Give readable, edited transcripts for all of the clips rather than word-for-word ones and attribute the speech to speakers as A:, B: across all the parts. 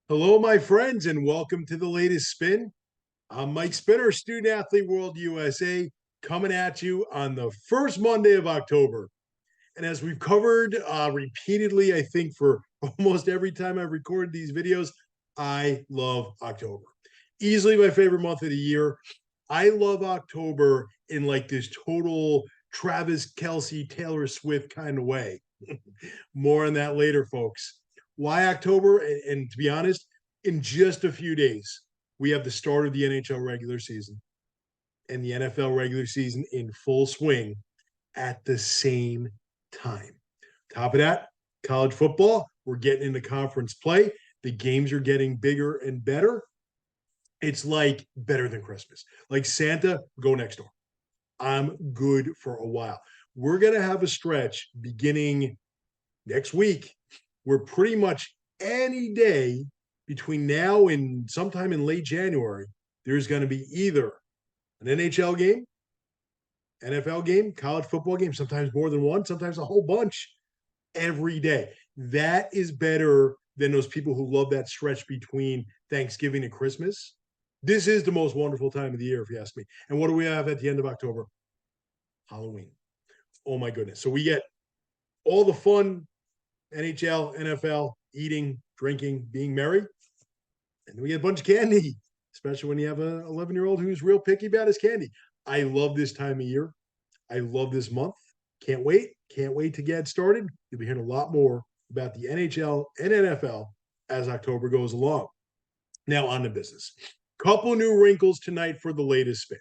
A: Hello, my friends, and welcome to the latest spin. I'm Mike Spinner, Student Athlete World USA, coming at you on the first Monday of October. And as we've covered repeatedly, I think for almost every time I've recorded these videos, I love October. Easily my favorite month of the year. I love October in like this total Travis Kelsey, Taylor Swift kind of way. More on that later, folks. Why October? And to be honest, in just a few days, we have the start of the NHL regular season and the NFL regular season in full swing at the same time. Top of that, college football, we're getting into conference play. The games are getting bigger and better. It's like better than Christmas. Like Santa, go next door. I'm good for a while. We're going to have a stretch beginning next week where pretty much any day between now and sometime in late January, there's going to be either an NHL game, NFL game, college football game, sometimes more than one, sometimes a whole bunch every day. That is better than those people who love that stretch between Thanksgiving and Christmas. This is the most wonderful time of the year, if you ask me. And what do we have at the end of October? Halloween. Oh my goodness. So we get all the fun NHL, NFL, eating, drinking, being merry. And then we get a bunch of candy, especially when you have an 11-year-old who's real picky about his candy. I love this time of year. I love this month. Can't wait. Can't wait to get started. You'll be hearing a lot more about the NHL and NFL as October goes along. Now, on to business. Couple new wrinkles tonight for the latest spin.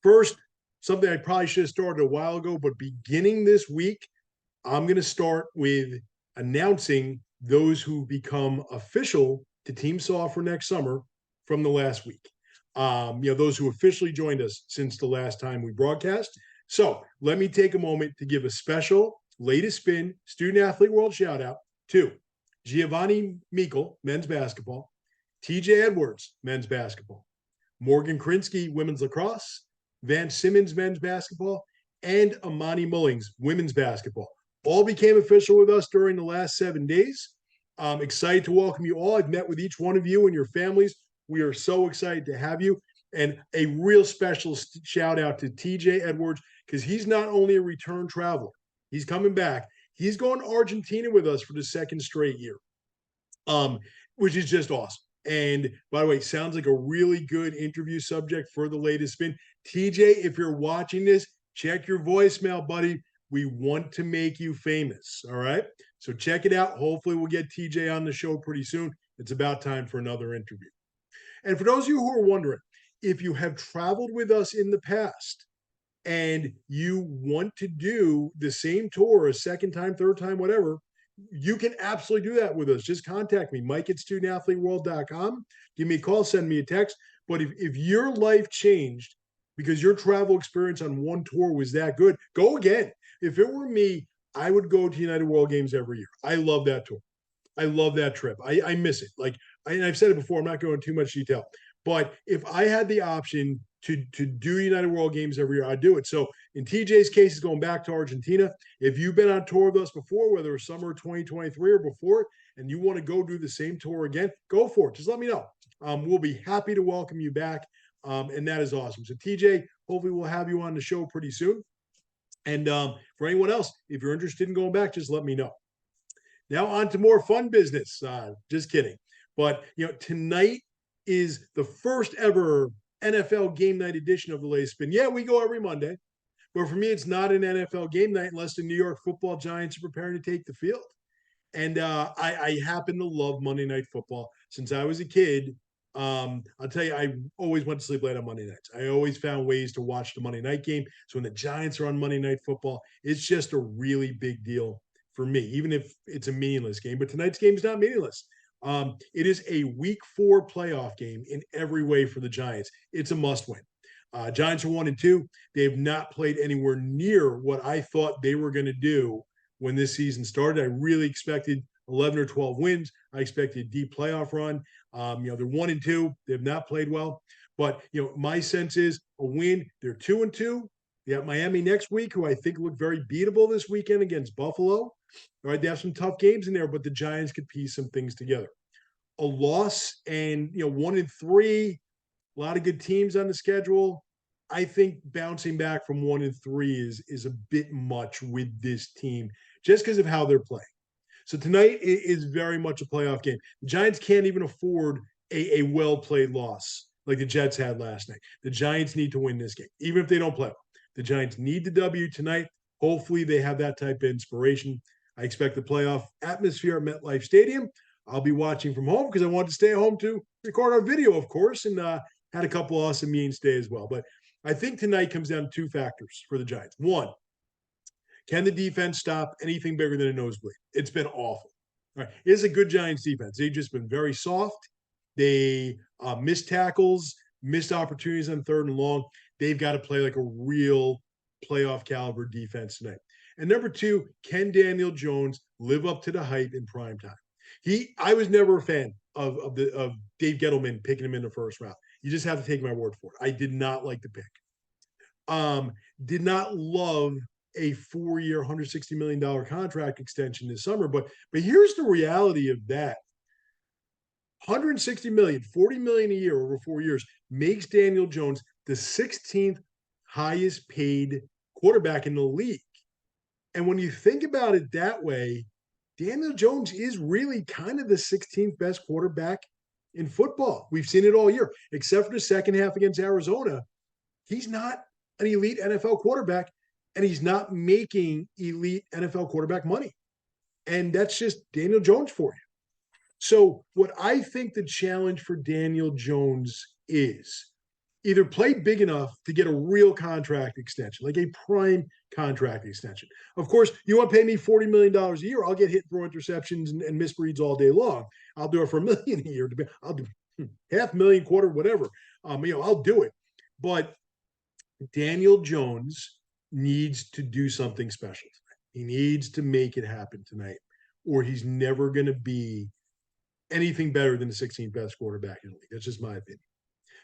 A: First, something I probably should have started a while ago, but beginning this week, I'm going to start with announcing those who become official to Team Saw for next summer from the last week. Those who officially joined us since the last time we broadcast. So let me take a moment to give a special latest spin student athlete world shout out to Giovanni Meikle, men's basketball, TJ Edwards, men's basketball, Morgan Krinsky, women's lacrosse, Vance Simmons, men's basketball, and Amani Mullings, women's basketball. All became official with us during the last 7 days. I'm excited to welcome you all. I've met with each one of you and your families. We are so excited to have you. And a real special shout out to TJ Edwards, because he's not only a return traveler, he's coming back. He's going to Argentina with us for the second straight year, um, which is just awesome. And by the way, sounds like a really good interview subject for the latest spin. TJ, if you're watching this, check your voicemail, buddy. We want to make you famous. All right. So check it out. Hopefully, we'll get TJ on the show pretty soon. It's about time for another interview. And for those of you who are wondering, if you have traveled with us in the past and you want to do the same tour a second time, third time, whatever, you can absolutely do that with us. Just contact me, Mike at studentathleteworld.com. Give me a call, send me a text. But if your life changed because your travel experience on one tour was that good, go again. If it were me, I would go to United World Games every year. I love that tour. I love that trip. I miss it. I've said it before, I'm not going into too much detail. But if I had the option to do United World Games every year, I'd do it. So in TJ's case, he's going back to Argentina. If you've been on tour with us before, whether it's summer 2023 or before, and you want to go do the same tour again, go for it. Just let me know. We'll be happy to welcome you back. And that is awesome. So TJ, hopefully we'll have you on the show pretty soon. And for anyone else, if you're interested in going back, just let me know. Now on to more fun business. Just kidding. But tonight is the first ever NFL game night edition of the latest spin. Yeah, we go every Monday, but for me, it's not an NFL game night unless the New York Football Giants are preparing to take the field. And I happen to love Monday Night Football since I was a kid. I'll tell you, I always went to sleep late on Monday nights. I always found ways to watch the Monday night game. So when the Giants are on Monday Night Football, it's just a really big deal for me, even if it's a meaningless game. But tonight's game is not meaningless. It is a week 4 playoff game in every way for the Giants. It's a must win. Giants are 1-2. They have not played anywhere near what I thought they were going to do when this season started. I really expected 11 or 12 wins. I expected a deep playoff run. They're 1-2. They have not played well, but my sense is a win. They're 2-2. They have Miami next week, who I think look very beatable this weekend against Buffalo. All right, they have some tough games in there, but the Giants could piece some things together. a loss and 1-3, a lot of good teams on the schedule. I think bouncing back from 1-3 is a bit much with this team just because of how they're playing. So tonight is very much a playoff game. The Giants can't even afford a well played loss like the Jets had last night. The Giants need to win this game, even if they don't play. The Giants need the W tonight. Hopefully, they have that type of inspiration. I expect the playoff atmosphere at MetLife Stadium. I'll be watching from home because I wanted to stay at home to record our video, of course, and had a couple awesome meetings today as well. But I think tonight comes down to two factors for the Giants. One, can the defense stop anything bigger than a nosebleed? It's been awful. All right. It is a good Giants defense. They've just been very soft. They missed tackles, missed opportunities on 3rd and long. They've got to play like a real playoff caliber defense tonight. And number two, can Daniel Jones live up to the hype in prime time? I was never a fan of Dave Gettleman picking him in the first round. You just have to take my word for it. I did not like the pick. Did not love a 4-year, $160 million contract extension this summer. But here's the reality of that. 160 million, 40 million a year over 4 years makes Daniel Jones the 16th highest paid quarterback in the league. And when you think about it that way, Daniel Jones is really kind of the 16th best quarterback in football. We've seen it all year, except for the second half against Arizona. He's not an elite NFL quarterback, and he's not making elite NFL quarterback money. And that's just Daniel Jones for you. So what I think the challenge for Daniel Jones is either play big enough to get a real contract extension, like a prime contract extension. Of course, you want to pay me $40 million a year, I'll get hit, throw interceptions and misreads all day long. I'll do it for $1 million a year. I'll do $500,000, quarter, whatever. I'll do it. But Daniel Jones needs to do something special. He needs to make it happen tonight, or he's never going to be anything better than the 16th best quarterback in the league. That's just my opinion.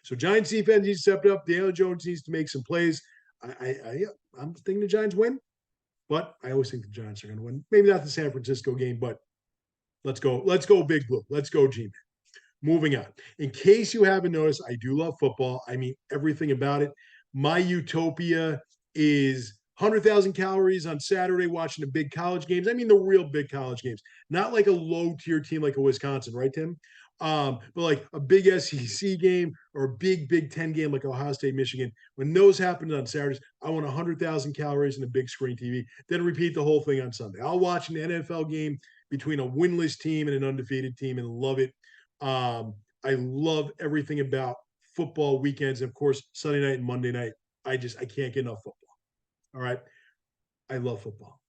A: So Giants defense needs to step up. Daniel Jones needs to make some plays. I'm thinking the Giants win, but I always think the Giants are going to win. Maybe not the San Francisco game, but let's go. Let's go Big Blue. Let's go G-Man. Moving on. In case you haven't noticed, I do love football. I mean, everything about it. My utopia is 100,000 calories on Saturday watching the big college games. I mean, the real big college games, not like a low tier team like a Wisconsin, right, Tim? But like a big SEC game or a big Big Ten game like Ohio State, Michigan. When those happen on Saturdays, I want 100,000 calories in a big screen TV. Then repeat the whole thing on Sunday. I'll watch an NFL game between a winless team and an undefeated team and love it. I love everything about football weekends. And of course, Sunday night and Monday night. I can't get enough football. All right. I love football,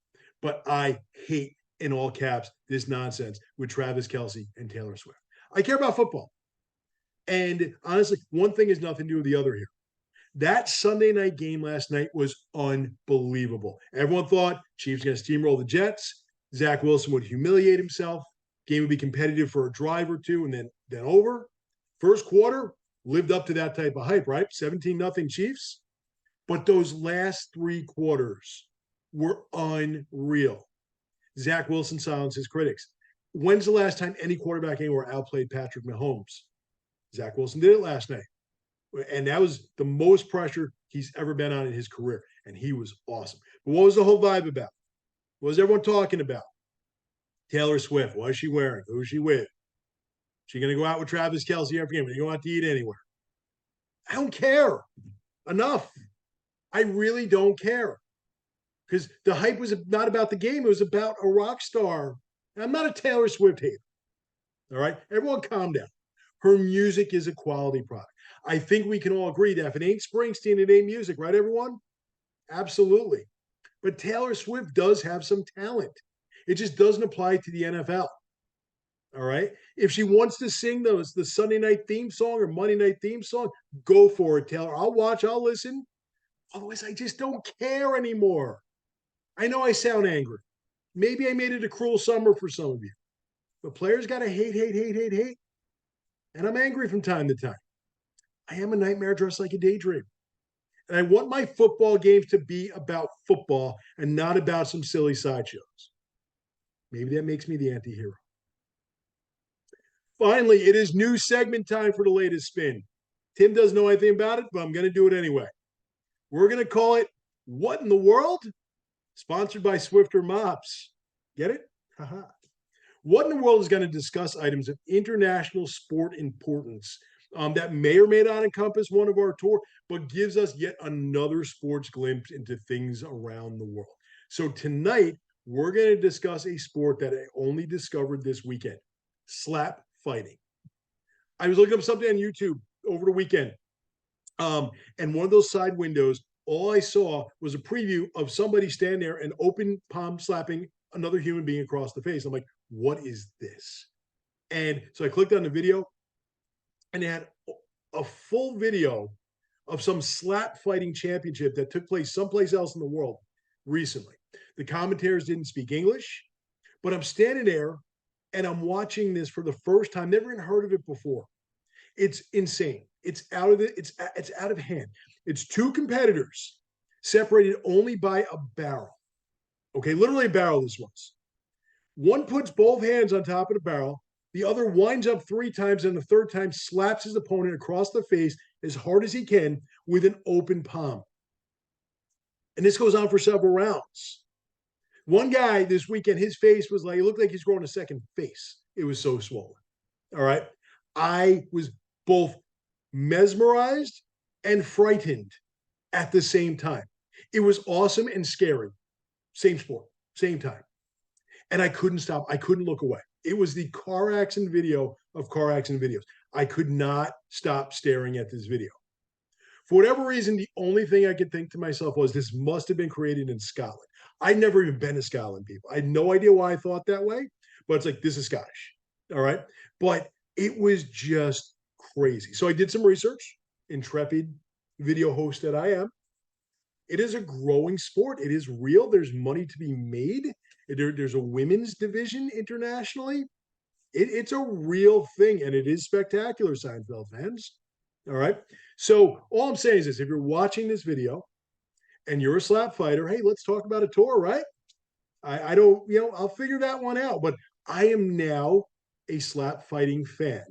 A: but I hate in all caps this nonsense with Travis Kelce and Taylor Swift. I care about football. And honestly, one thing has nothing to do with the other here. That Sunday night game last night was unbelievable. Everyone thought Chiefs going to steamroll the Jets. Zach Wilson would humiliate himself. Game would be competitive for a drive or two and then over. First quarter lived up to that type of hype, right? 17-0 Chiefs. But those last 3 quarters were unreal. Zach Wilson silenced his critics. When's the last time any quarterback anywhere outplayed Patrick Mahomes? Zach Wilson did it last night. And that was the most pressure he's ever been on in his career. And he was awesome. But what was the whole vibe about? What was everyone talking about? Taylor Swift. What is she wearing? Who is she with? She going to go out with Travis Kelce every game? Are you going out to eat anywhere? I don't care. Enough. I really don't care. Because the hype was not about the game. It was about a rock star. And I'm not a Taylor Swift hater. All right? Everyone calm down. Her music is a quality product. I think we can all agree that if it ain't Springsteen, it ain't music, right, everyone? Absolutely. But Taylor Swift does have some talent. It just doesn't apply to the NFL. All right. If she wants to sing the Sunday night theme song or Monday night theme song, go for it, Taylor. I'll watch, I'll listen. Otherwise, I just don't care anymore. I know I sound angry. Maybe I made it a cruel summer for some of you. But players got to hate, hate, hate, hate, hate. And I'm angry from time to time. I am a nightmare dressed like a daydream. And I want my football games to be about football and not about some silly sideshows. Maybe that makes me the anti-hero. Finally, it is new segment time for the latest spin. Tim doesn't know anything about it, but I'm going to do it anyway. We're going to call it What in the World? Sponsored by Swifter Mops. Get it? Haha. What in the World is going to discuss items of international sport importance that may or may not encompass one of our tour, but gives us yet another sports glimpse into things around the world. So tonight, we're going to discuss a sport that I only discovered this weekend, slap fighting. I was looking up something on YouTube over the weekend, and one of those side windows, all I saw was a preview of somebody standing there and open palm slapping another human being across the face. I'm like, what is this? And so I clicked on the video, and they had a full video of some slap fighting championship that took place someplace else in the world recently. The commentators didn't speak English, but I'm standing there and I'm watching this for the first time, never even heard of it before. It's insane. It's out of hand. It's two competitors separated only by a barrel. Okay, literally a barrel this was. One puts both hands on top of the barrel, the other winds up 3 times, and the third time slaps his opponent across the face as hard as he can with an open palm. And this goes on for several rounds. One guy this weekend, his face was like, it looked like he's growing a second face. It was so swollen. All right. I was both mesmerized and frightened at the same time. It was awesome and scary. Same sport, same time. And I couldn't stop. I couldn't look away. It was the car accident video of car accident videos. I could not stop staring at this video. For whatever reason, the only thing I could think to myself was this must have been created in Scotland. I'd never even been to Scotland, people. I had no idea why I thought that way, but it's like, this is Scottish. All right. But it was just crazy. So I did some research, intrepid video host that I am. It is a growing sport. It is real. There's money to be made. There's a women's division internationally. It's a real thing, and it is spectacular, Seinfeld fans. All right. So all I'm saying is this: if you're watching this video and you're a slap fighter, hey, let's talk about a tour, right? I don't, I'll figure that one out. But I am now a slap fighting fan.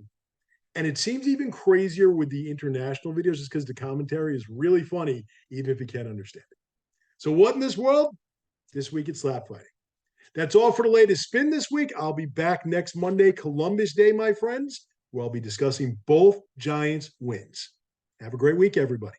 A: And it seems even crazier with the international videos just because the commentary is really funny, even if you can't understand it. So what in this world? This week it's slap fighting. That's all for the latest spin this week. I'll be back next Monday, Columbus Day, my friends, where I'll be discussing both Giants wins. Have a great week, everybody.